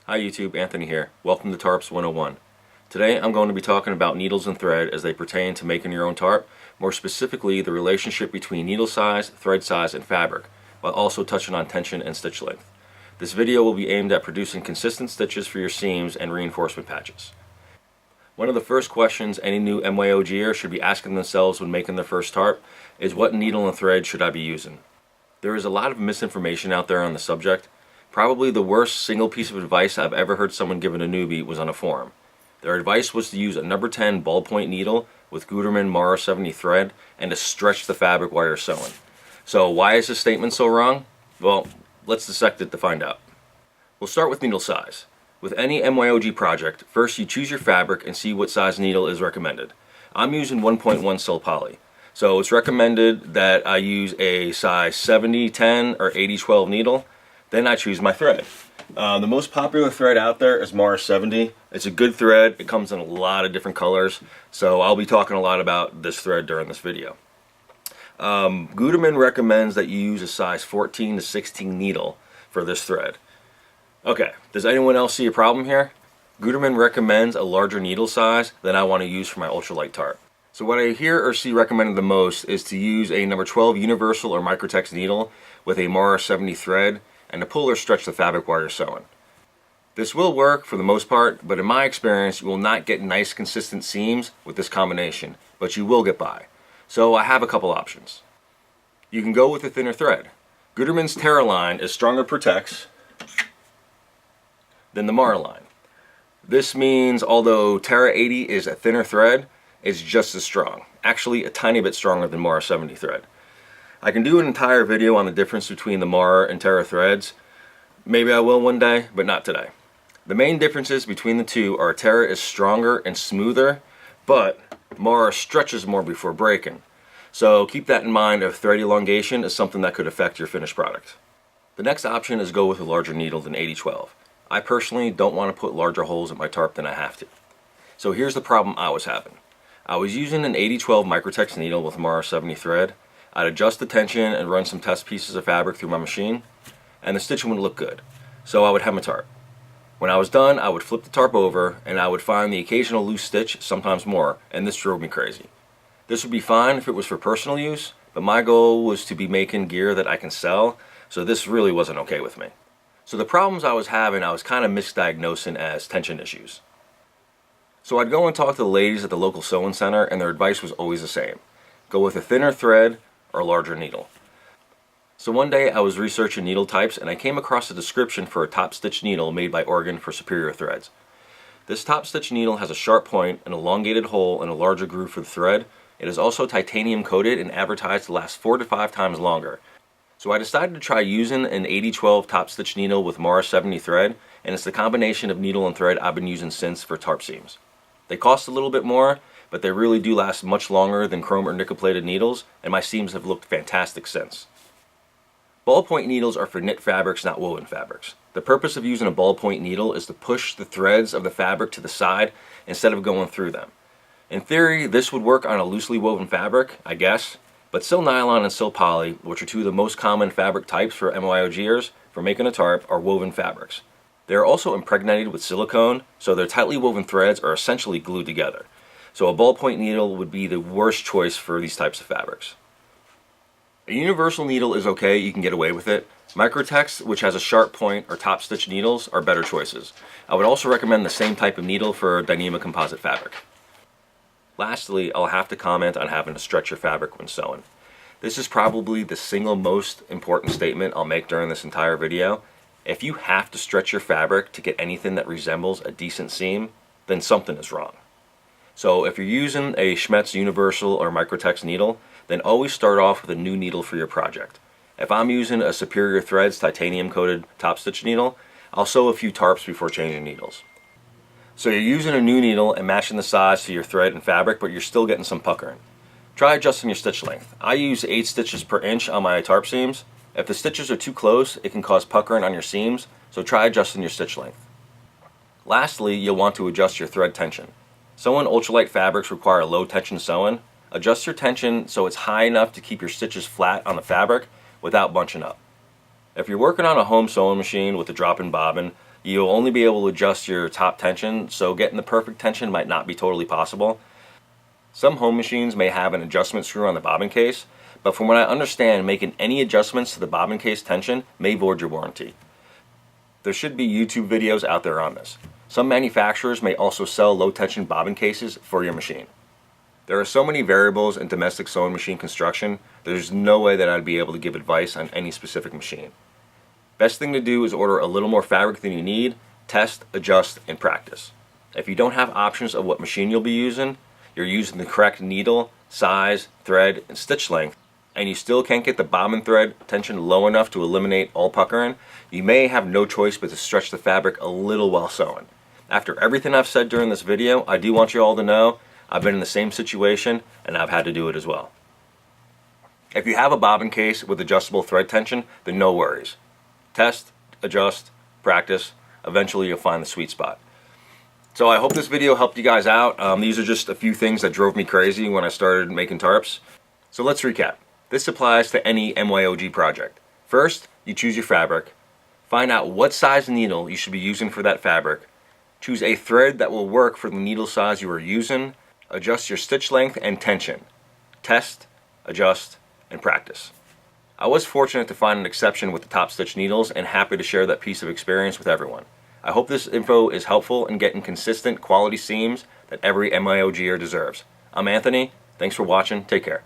Hi YouTube, Anthony here. Welcome to Tarps 101. Today I'm going to be talking about needles and thread as they pertain to making your own tarp, more specifically the relationship between needle size, thread size, and fabric, while also touching on tension and stitch length. This video will be aimed at producing consistent stitches for your seams and reinforcement patches. One of the first questions any new MYOGer should be asking themselves when making their first tarp is what needle and thread should I be using? There is a lot of misinformation out there on the subject. Probably the worst single piece of advice I've ever heard someone give a newbie was on a forum. Their advice was to use a number 10 ballpoint needle with Gutermann Mara 70 thread and to stretch the fabric while you're sewing. So why is this statement so wrong? Well, let's dissect it to find out. We'll start with needle size. With any MYOG project, first you choose your fabric and see what size needle is recommended. I'm using 1.1 sil poly. So it's recommended that I use a size 70-10 or 80-12 needle. Then I choose my thread. The most popular thread out there is Mara 70. It's a good thread. It comes in a lot of different colors. So I'll be talking a lot about this thread during this video. Gutermann recommends that you use a size 14 to 16 needle for this thread. Okay, does anyone else see a problem here? Gutermann recommends a larger needle size than I want to use for my ultralight tarp. So what I hear or see recommended the most is to use a number 12 universal or microtex needle with a Mara 70 thread and to pull or stretch the fabric while you're sewing. This will work for the most part, but in my experience you will not get nice consistent seams with this combination, but you will get by. So I have a couple options. You can go with a thinner thread. Gutermann's Terra line is stronger per tex than the Mara line. This means although Terra 80 is a thinner thread, it's just as strong. Actually a tiny bit stronger than Mara 70 thread. I can do an entire video on the difference between the Mara and Terra threads. Maybe I will one day, but not today. The main differences between the two are Terra is stronger and smoother, but Mara stretches more before breaking. So keep that in mind if thread elongation is something that could affect your finished product. The next option is go with a larger needle than 80-12. I personally don't want to put larger holes in my tarp than I have to. So here's the problem I was having. I was using an 80-12 microtex needle with Mara 70 thread. I'd adjust the tension and run some test pieces of fabric through my machine, and the stitching would look good. So I would hem a tarp. When I was done, I would flip the tarp over, and I would find the occasional loose stitch, sometimes more, and this drove me crazy. This would be fine if it was for personal use, but my goal was to be making gear that I can sell, so this really wasn't okay with me. So the problems I was having, I was kind of misdiagnosing as tension issues. So I'd go and talk to the ladies at the local sewing center, and their advice was always the same. Go with a thinner thread or a larger needle. So one day I was researching needle types and I came across a description for a top stitch needle made by Oregon for superior threads. This top stitch needle has a sharp point, an elongated hole, and a larger groove for the thread. It is also titanium coated and advertised to last 4 to 5 times longer. So I decided to try using an 80-12 top stitch needle with Mara 70 thread, and it's the combination of needle and thread I've been using since for tarp seams. They cost a little bit more, but they really do last much longer than chrome or nickel plated needles, and my seams have looked fantastic since. Ballpoint needles are for knit fabrics, not woven fabrics. The purpose of using a ballpoint needle is to push the threads of the fabric to the side instead of going through them. In theory, this would work on a loosely woven fabric, I guess, but sil nylon and sil poly, which are two of the most common fabric types for MYOGers for making a tarp, are woven fabrics. They are also impregnated with silicone, so their tightly woven threads are essentially glued together. So a ballpoint needle would be the worst choice for these types of fabrics. A universal needle is okay, you can get away with it. Microtex, which has a sharp point, or top stitch needles, are better choices. I would also recommend the same type of needle for Dyneema composite fabric. Lastly, I'll have to comment on having to stretch your fabric when sewing. This is probably the single most important statement I'll make during this entire video. If you have to stretch your fabric to get anything that resembles a decent seam, then something is wrong. So if you're using a Schmetz universal or microtex needle, then always start off with a new needle for your project. If I'm using a Superior Threads titanium coated top stitch needle, I'll sew a few tarps before changing needles. So you're using a new needle and matching the size to your thread and fabric, but you're still getting some puckering. Try adjusting your stitch length. I use 8 stitches per inch on my tarp seams. If the stitches are too close, it can cause puckering on your seams, so try adjusting your stitch length. Lastly, you'll want to adjust your thread tension. Sewing ultralight fabrics require low tension sewing. Adjust your tension so it's high enough to keep your stitches flat on the fabric without bunching up. If you're working on a home sewing machine with a drop-in bobbin, You'll only be able to adjust your top tension, so getting the perfect tension might not be totally possible. Some home machines may have an adjustment screw on the bobbin case, but from what I understand, making any adjustments to the bobbin case tension may void your warranty. There should be YouTube videos out there on this. Some manufacturers may also sell low tension bobbin cases for your machine. There are so many variables in domestic sewing machine construction, there's no way that I'd be able to give advice on any specific machine. Best thing to do is order a little more fabric than you need, test, adjust, and practice. If you don't have options of what machine you'll be using, you're using the correct needle, size, thread, and stitch length, and you still can't get the bobbin thread tension low enough to eliminate all puckering, you may have no choice but to stretch the fabric a little while sewing. After everything I've said during this video, I do want you all to know I've been in the same situation and I've had to do it as well. If you have a bobbin case with adjustable thread tension, then no worries. Test, adjust, practice, eventually you'll find the sweet spot. So I hope this video helped you guys out. These are just a few things that drove me crazy when I started making tarps. So let's recap. This applies to any MYOG project. First, you choose your fabric. Find out what size needle you should be using for that fabric. Choose a thread that will work for the needle size you are using. Adjust your stitch length and tension. Test, adjust, and practice. I was fortunate to find an exception with the top stitch needles and happy to share that piece of experience with everyone. I hope this info is helpful in getting consistent quality seams that every MYOGer deserves. I'm Anthony. Thanks for watching. Take care.